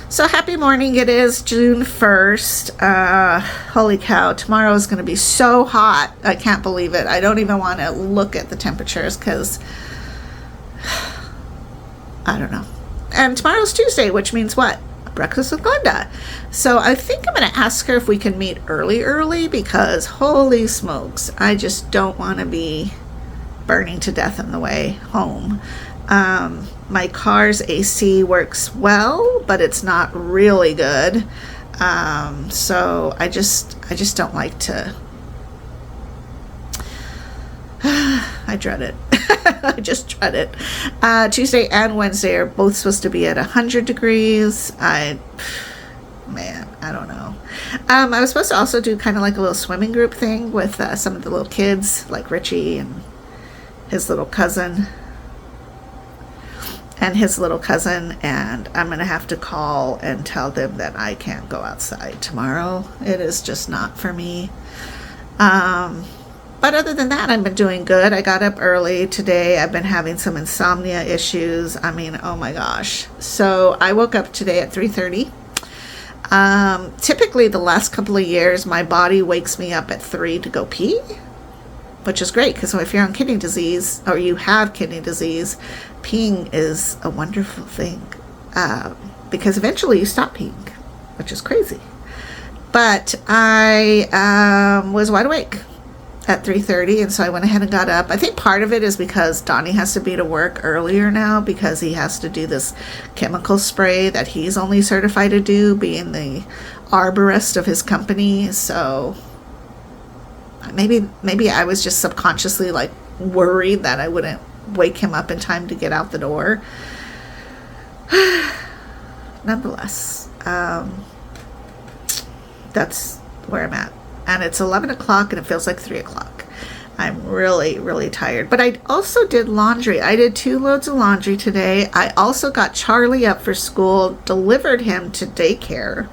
So happy morning. It is June 1st. Holy cow, tomorrow is going to be so hot. I can't believe it. I don't even want to look at the temperatures because I don't know. And tomorrow's Tuesday, which means what? Breakfast with Glenda. So I think I'm going to ask her if we can meet early because holy smokes, I just don't want to be burning to death on the way home. My car's AC works well, but it's not really good. So I just don't like to. I dread it. I just dread it. Tuesday and Wednesday are both supposed to be at 100 degrees. I don't know. I was supposed to also do kind of like a little swimming group thing with some of the little kids, like Richie and his little cousin. And I'm going to have to call and tell them that I can't go outside tomorrow. It is just not for me. But other than that, I've been doing good. I got up early today. I've been having some insomnia issues. I mean, oh my gosh. So I woke up today at 3:30. Typically the last couple of years, my body wakes me up at 3 to go pee, which is great because if you're on kidney disease or you have kidney disease, peeing is a wonderful thing because eventually you stop peeing, which is crazy. But I was wide awake at 3:30, and so I went ahead and got up. I think part of it is because Donnie has to be to work earlier now because he has to do this chemical spray that he's only certified to do, being the arborist of his company. So maybe I was just subconsciously like worried that I wouldn't wake him up in time to get out the door. Nonetheless, that's where I'm at. And it's 11 o'clock and it feels like 3 o'clock. I'm really, really tired. But I also did laundry. I did 2 loads of laundry today. I also got Charlie up for school, delivered him to daycare.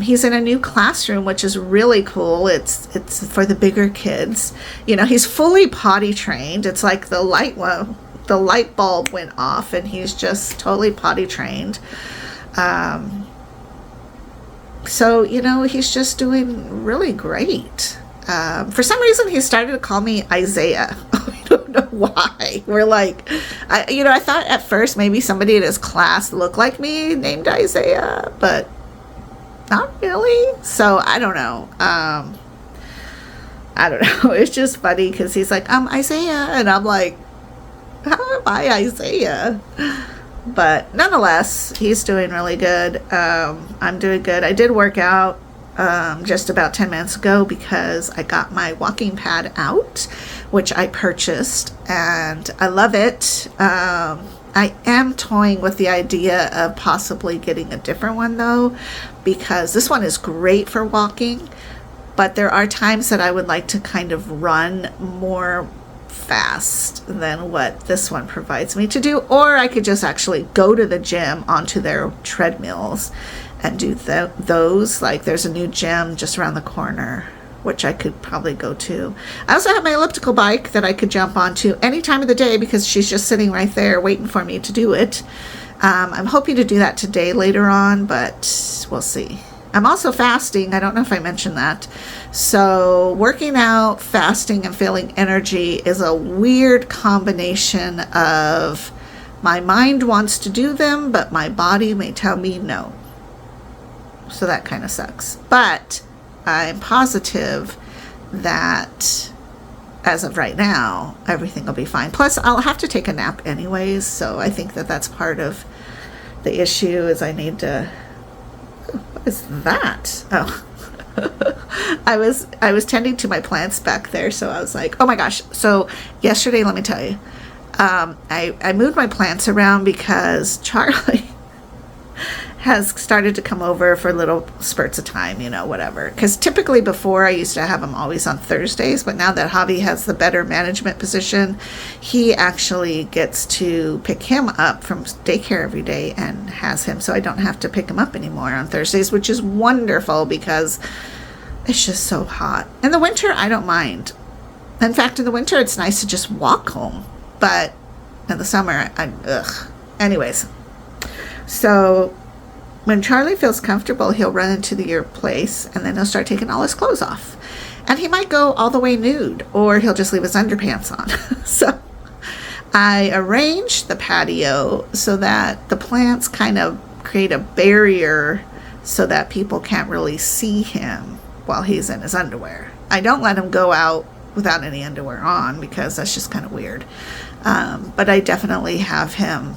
He's in a new classroom, which is really cool. It's for the bigger kids. You know, he's fully potty trained. It's like the light bulb went off and he's just totally potty trained. So, you know, he's just doing really great. For some reason, he started to call me Isaiah. I don't know why. We're like, I thought at first maybe somebody in his class looked like me named Isaiah, but not really. So I don't know. I don't know. It's just funny because he's like, I'm Isaiah. And I'm like, how am I Isaiah? But nonetheless, he's doing really good. I'm doing good. I did work out just about 10 minutes ago because I got my walking pad out, which I purchased, and I love it. I am toying with the idea of possibly getting a different one, though, because this one is great for walking, but there are times that I would like to kind of run more fast than what this one provides me to do, or I could just actually go to the gym onto their treadmills and do those. Like there's a new gym just around the corner which I could probably go to. I also have my elliptical bike that I could jump onto any time of the day because she's just sitting right there waiting for me to do it. I'm hoping to do that today later on, but we'll see. I'm also fasting. I don't know if I mentioned that. So working out, fasting, and feeling energy is a weird combination of my mind wants to do them, but my body may tell me no. So that kind of sucks. But I'm positive that as of right now, everything will be fine. Plus, I'll have to take a nap anyways. So I think that that's part of the issue is I need to... What is that? Oh, I was tending to my plants back there, so I was like, oh my gosh. So yesterday, let me tell you, I moved my plants around because Charlie has started to come over for little spurts of time, whatever. Because typically before I used to have him always on Thursdays, but now that Javi has the better management position, he actually gets to pick him up from daycare every day and has him, so I don't have to pick him up anymore on Thursdays, which is wonderful because it's just so hot. In the winter, I don't mind. In fact, in the winter, it's nice to just walk home, but in the summer, Anyways, so when Charlie feels comfortable, he'll run into your place and then he'll start taking all his clothes off. And he might go all the way nude, or he'll just leave his underpants on. So I arranged the patio so that the plants kind of create a barrier so that people can't really see him while he's in his underwear. I don't let him go out without any underwear on because that's just kind of weird. But I definitely have him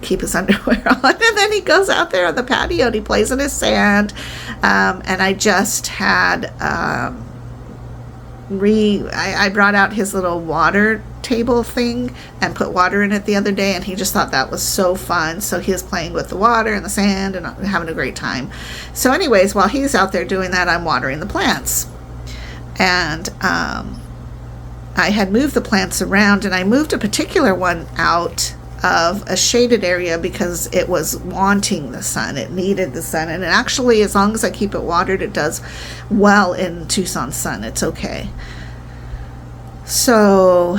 keep his underwear on, and then he goes out there on the patio and he plays in his sand. And I just had I brought out his little water table thing and put water in it the other day, and he just thought that was so fun. So he was playing with the water and the sand and having a great time. So anyways, while he's out there doing that, I'm watering the plants. And I had moved the plants around, and I moved a particular one out of a shaded area because it was wanting the sun. It needed the sun. And actually, as long as I keep it watered, it does well in Tucson sun. It's okay. So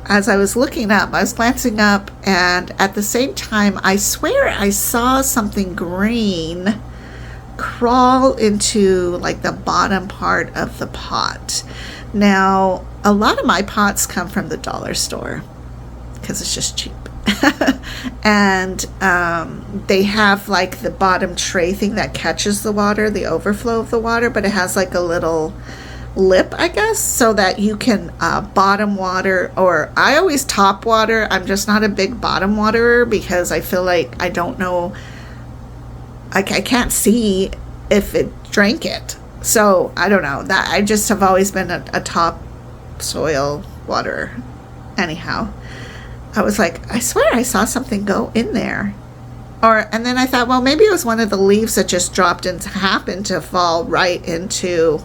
as I was looking up, I was glancing up, and at the same time, I swear I saw something green crawl into like the bottom part of the pot. Now, a lot of my pots come from the dollar store because it's just cheap. And they have like the bottom tray thing that catches the water, the overflow of the water, but it has like a little lip, I guess, so that you can bottom water, or I always top water. I'm just not a big bottom waterer because I feel like I don't know, I can't see if it drank it. So I don't know, that I just have always been a top soil waterer. Anyhow, I was like, I swear I saw something go in there. And then I thought, well, maybe it was one of the leaves that just dropped and happened to fall right into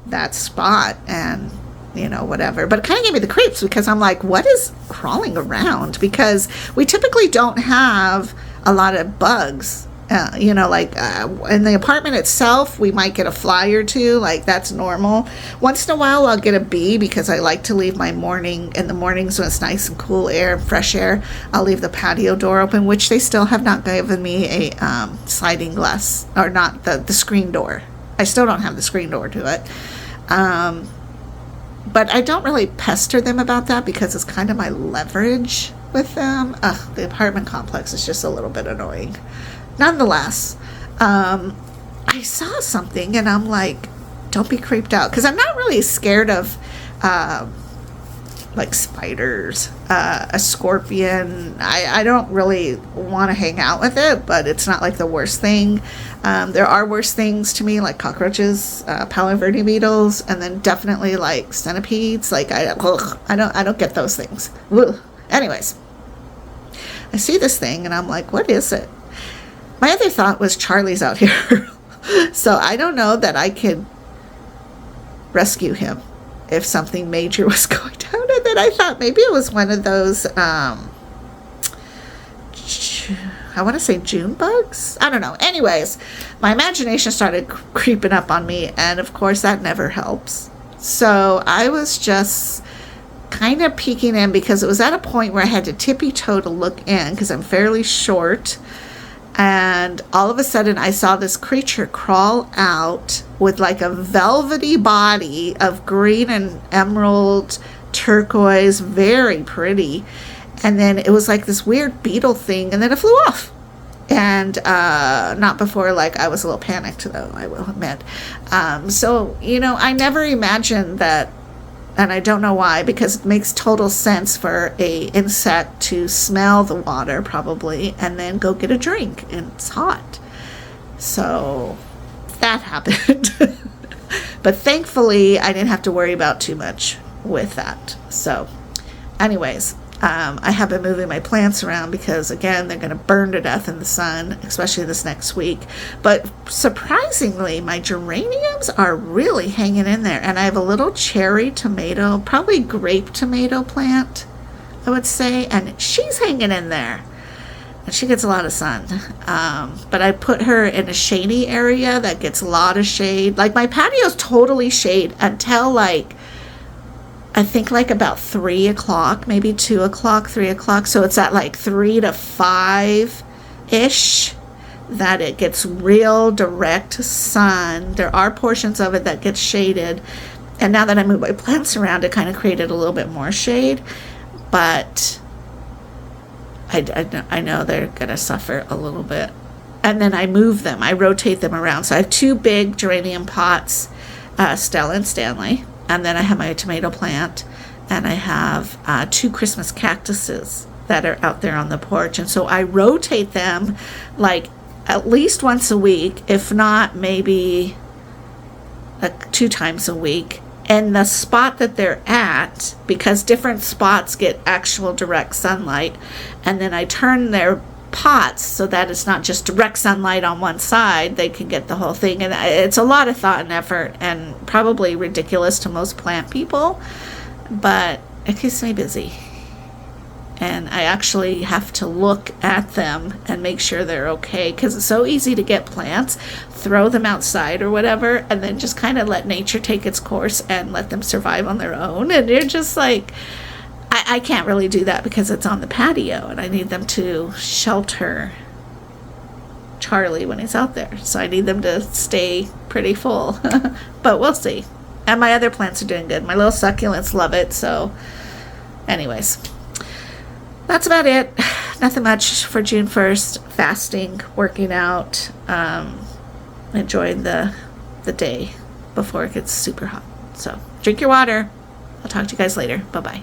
that spot, and whatever. But it kind of gave me the creeps because I'm like, what is crawling around? Because we typically don't have a lot of bugs. In the apartment itself, we might get a fly or two, like that's normal. Once in a while, I'll get a bee because I like to leave in the mornings when it's nice and cool air, fresh air, I'll leave the patio door open, which they still have not given me a sliding glass, or not the screen door. I still don't have the screen door to it. But I don't really pester them about that because it's kind of my leverage with them. The apartment complex is just a little bit annoying. Nonetheless, I saw something and I'm like, don't be creeped out. Because I'm not really scared of like spiders, a scorpion. I don't really want to hang out with it, but it's not like the worst thing. There are worse things to me, like cockroaches, palo verde beetles, and then definitely like centipedes. Like I don't get those things. Ugh. Anyways, I see this thing and I'm like, what is it? My other thought was Charlie's out here. So I don't know that I could rescue him if something major was going down. And then I thought maybe it was one of those, I want to say June bugs? I don't know. Anyways, my imagination started creeping up on me. And of course, that never helps. So I was just kind of peeking in because it was at a point where I had to tippy-toe to look in because I'm fairly short. And all of a sudden I saw this creature crawl out with like a velvety body of green and emerald turquoise, very pretty. And then it was like this weird beetle thing, and then it flew off. And not before, like, I was a little panicked, though, I will admit. So, I never imagined that. And I don't know why, because it makes total sense for a insect to smell the water, probably, and then go get a drink, and it's hot. So that happened. But thankfully, I didn't have to worry about too much with that. So anyways, I have been moving my plants around because, again, they're going to burn to death in the sun, especially this next week. But surprisingly, my geraniums are really hanging in there. And I have a little cherry tomato, probably grape tomato plant, I would say. And she's hanging in there. And she gets a lot of sun. But I put her in a shady area that gets a lot of shade. Like, my patio's totally shade until, I think about 3 o'clock, maybe 2 o'clock, 3 o'clock. So it's at 3 to 5 ish that it gets real direct sun. There are portions of it that get shaded. And now that I move my plants around, it kind of created a little bit more shade. But I know they're going to suffer a little bit. And then I move them. I rotate them around. So I have 2 big geranium pots, Stella and Stanley. And then I have my tomato plant. And I have 2 Christmas cactuses that are out there on the porch. And so I rotate them like at least once a week, if not maybe 2 times a week. And the spot that they're at, because different spots get actual direct sunlight, and then I turn their pots so that it's not just direct sunlight on one side, they can get the whole thing. And it's a lot of thought and effort, and probably ridiculous to most plant people, but it keeps me busy. And I actually have to look at them and make sure they're okay, because it's so easy to get plants, throw them outside or whatever, and then just kind of let nature take its course and let them survive on their own. And you're just like, I can't really do that because it's on the patio, and I need them to shelter Charlie when he's out there. So I need them to stay pretty full. But we'll see. And my other plants are doing good. My little succulents love it. So anyways, that's about it. Nothing much for June 1st. Fasting, working out, enjoying the day before it gets super hot. So drink your water. I'll talk to you guys later. Bye-bye.